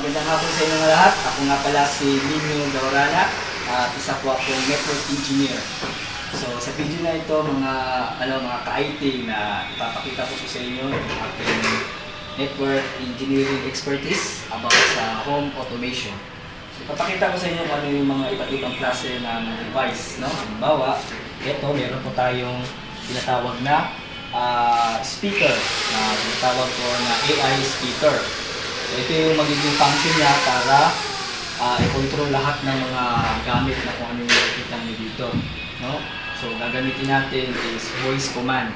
magandang hapon sa inyo lahat. Ako nga pala si Nino Gaurana at isa po akong network engineer. So sa video na ito, mga ka-IT na ipapakita ko po sa inyo yung aking network engineering expertise about sa home automation. So ipapakita ko sa inyo kung ano yung mga iba't ibang klase ng device, no? Halimbawa, ito meron po tayong tinatawag na speaker na tinatawag ko na AI speaker. So ito yung magiging function niya para i-control lahat ng mga gamit na kung ano yung makikita nyo dito, no? So gagamitin natin is voice command.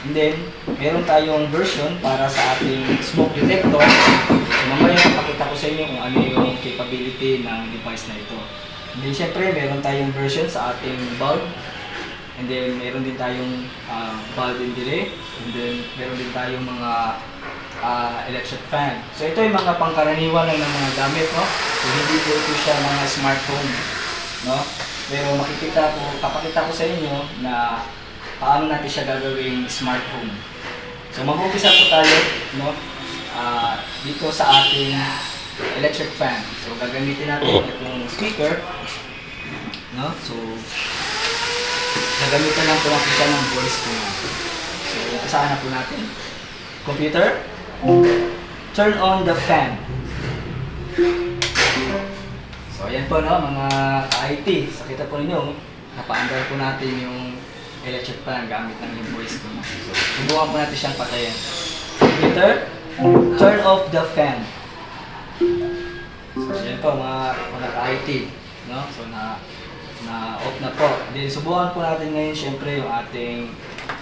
And then, meron tayong version para sa ating smoke detector. So mamaya pakita ko sa inyo kung ano yung capability ng device na ito. And then syempre, meron tayong version sa ating bulb. And then, meron din tayong bulb and delay. And then, meron din tayong mga electric fan. So, ito yung mga pangkaraniwan lang ng mga gamit, no? So, hindi po ito siya mga smart home, no? Pero papakita ko sa inyo na paano natin siya gagawing smart home. So, mag-umpisa po tayo, no? Dito sa ating electric fan. So, gagamitin natin itong speaker, no? So, gagamitan lang po natin siya ng voice command. So, usahan na po natin. Computer, turn on the fan. So, ayan po, no, mga ka-IT. So, kita po ninyo, napa-under po natin yung electric fan gamit ng yung voice command. So, subukan po natin siyang patayin. Computer, turn off the fan. So, ayan po, mga ka-IT. No? So, na-off na po. Then, subukan po natin ngayon, syempre, yung ating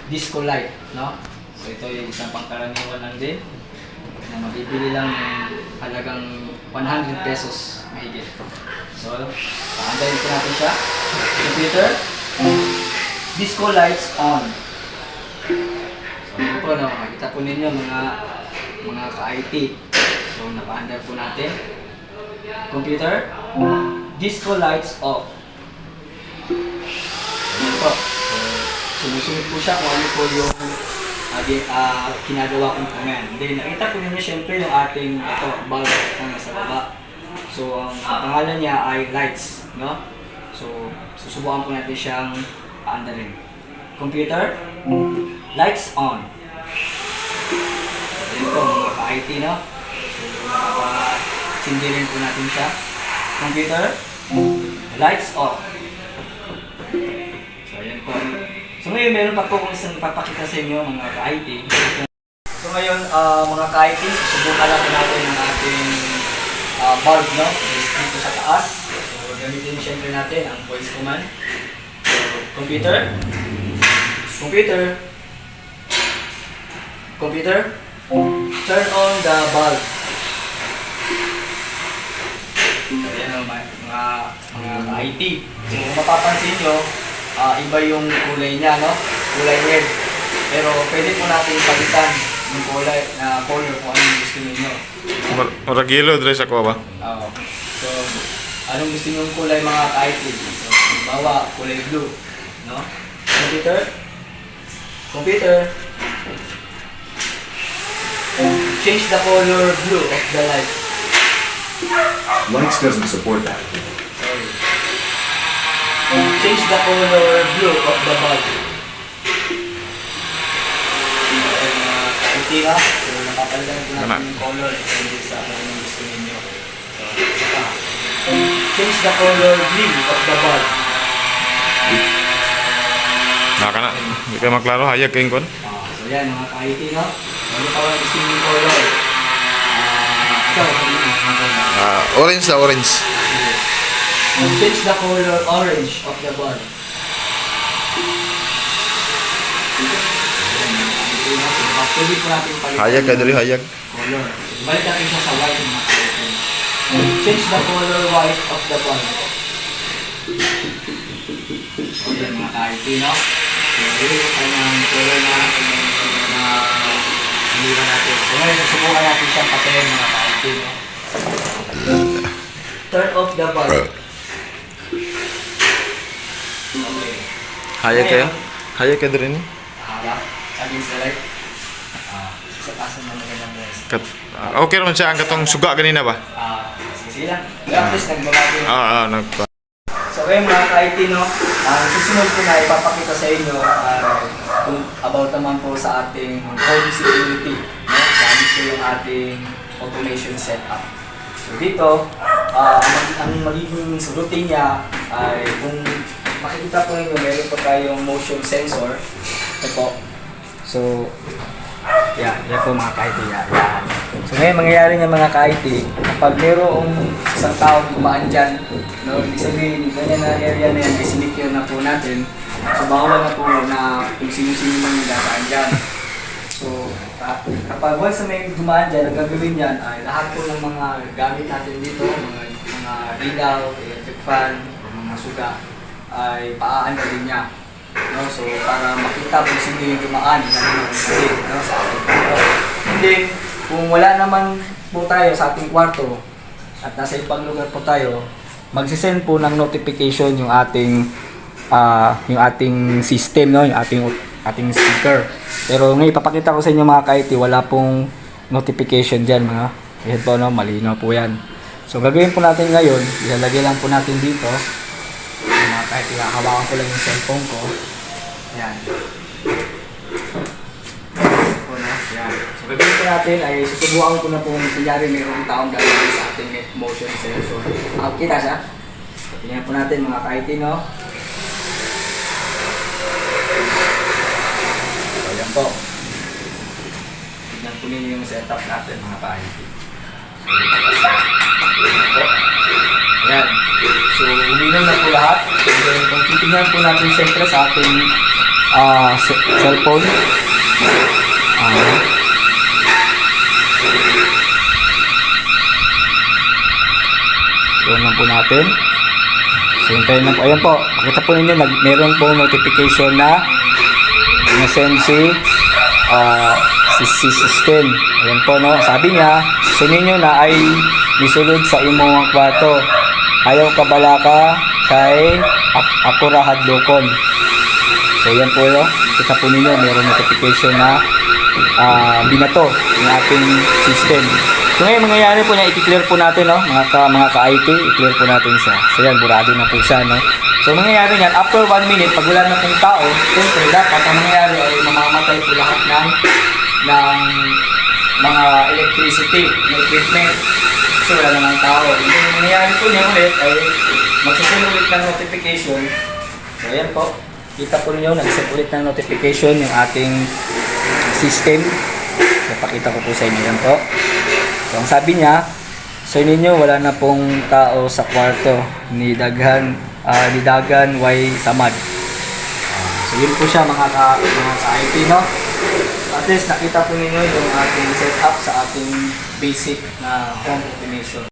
disco light, no? So, ito yung isang pangkaraniwan lang din na mabibili lang ng halagang 100 pesos mahigit. So, paandayin po natin siya. Computer, disco lights on. So, ito po, no? Makita po ninyo, mga ka-IT. So, napaandar po natin. Computer, disco lights off. Ayan po. So, sumusunod po siya kung ano po yung kinagawa kong command. Then, nakita po ninyo siyempre yung ating bulb na nasa baba. So, ang pangalan niya ay lights, no? So, susubukan po natin siyang paandarin. Computer, lights on. Ayan po, mga ka-IT, no? So, nakapasindi po natin siya. Computer, lights off. So, ayan po. So, ngayon, meron pa po kung isang ipapakita sa inyo, mga ka-IT. So, ngayon, mga ka-IT, susubukan lang natin ang ating bulb, no? Dito sa taas. So, gamitin siyempre natin ang voice command. So, computer, turn on the bulb. So, ayan, mga ka-IT. So, kung mapapansin nyo, iba yung kulay niya, no? Kulay red. Pero pwede po natin palitan yung kulay na color kung anong gusto niyo. Murag yellow dress ako ba? Oo. So, anong gusto niyo yung kulay mga ka-IT? So, bawa kulay blue, no? Computer, change the color blue of the light. Lights doesn't support that. Sorry. Change the color blue of the bulb. Kahit na, so nakapalitan po natin yung color depende sa kung gusto ninyo. So, saka, change the color green of the bulb. Naka na. Hindi kayo maklaro. Hayag kayong kon. So yan, mga ka-IT, no? Ano pa ang gusto yung color? Ito, Orange na orange. change the color orange of the bulb. Pwede po natin palitan. Hayag ka dali hayag. Color. Balik natin siya sa white. Change the color white of the bulb. So yan mga ka-IT, no? So yun yung kanyang color na hiliwan natin. So ngayon, susubukan natin siyang patayin mga ka-IT, no? Turn off the bulb. Okay. Hayag kayo? Hayag ka dali ni? Harap. Against the light. Sa taas ng magandang voice. Kat Okay naman siya ang katong suga kanina ba? Sige lang. At least nagbabago yun. Nagpa. So kayo mga ka-IT, no, ang susunod ko na ipapakita sa inyo kung about naman po sa ating home security. No? Gamit ko yung ating automation setup. So dito, ang magiging routine niya ay kung makikita po ninyo, meron po tayong motion sensor. Ito po. So, yan po mga ka-IT. Yan. So ngayon, mangyayari niya mga ka-IT, kapag mayroong isang tao dumaan dyan, no, ibig sabihin, ganyan na area na yan, isinikure na po natin. So bawal na po na kung sino-sino man yung dadaan dyan. So, kapag once na may dumaan dyan, ang gagawin yan ay lahat po ng mga gamit natin dito, mga ilaw, electric fan, mga suga, ay paaandalin niya. No? So, para makita kung sino yung dumaan, no? Sa ating kwarto. Hindi, kung wala naman po tayo sa ating kwarto at nasa ibang lugar po tayo, magsisend po ng notification yung ating system, no? Yung ating speaker. Pero ngayon ipapakita ko sa inyo mga ka-IT, wala pong notification dyan mga. Ayan po, no? Malinaw po yan. So gagawin po natin ngayon, ilalagay lang po natin dito. Mga ka-IT, hawakan ko lang yung cellphone ko. Ayan. Ayan. So gagawin po natin ay susubukan ko na po kunyari mayroong taong dalawa sa ating motion sensor. Kita siya? So, tingnan po natin mga ka-IT, no? Ayan po. Tignan po ninyo yung setup natin mga ka-IT. Ayan. So, uminom na po lahat. And kung titignan po natin siyempre sa ating cellphone. Yun lang po natin. So, hintayin lang po. Ayan po. Pakita po ninyo, meron po notification na send si system. Ayan po, no? Sabi niya, sunin nyo na ay nisulod sa imong kwarto. Ayaw kabalaka kay akura hadlokon. So, yan po, no? Kita po ninyo, meron notification na binato ng ating system. So, ngayon, mangyayari po niya, i-clear po natin, no? Mga ka-IT, i-clear po natin siya. So, yan, burado na po siya, no? So, mangyayari niyan, after 1 minute, pag wala na pong tao, siyempre, dapat ang mangyayari ay mamamatay po lahat ng mga electricity, na equipment. Kasi wala namang tao. Yung mangyayari po niya ulit ay magsasun ulit ng notification. So, ayan po. Kita po niyo, nag-set ulit ng notification yung ating system. So, pakita ko po sa inyo yan po. So, ang sabi niya, sa inyo, wala na pong tao sa kwarto ni Dagan way samad. So yun po siya mga ka-IT, no? At least nakita po ninyo yung ating setup sa ating basic na home automation.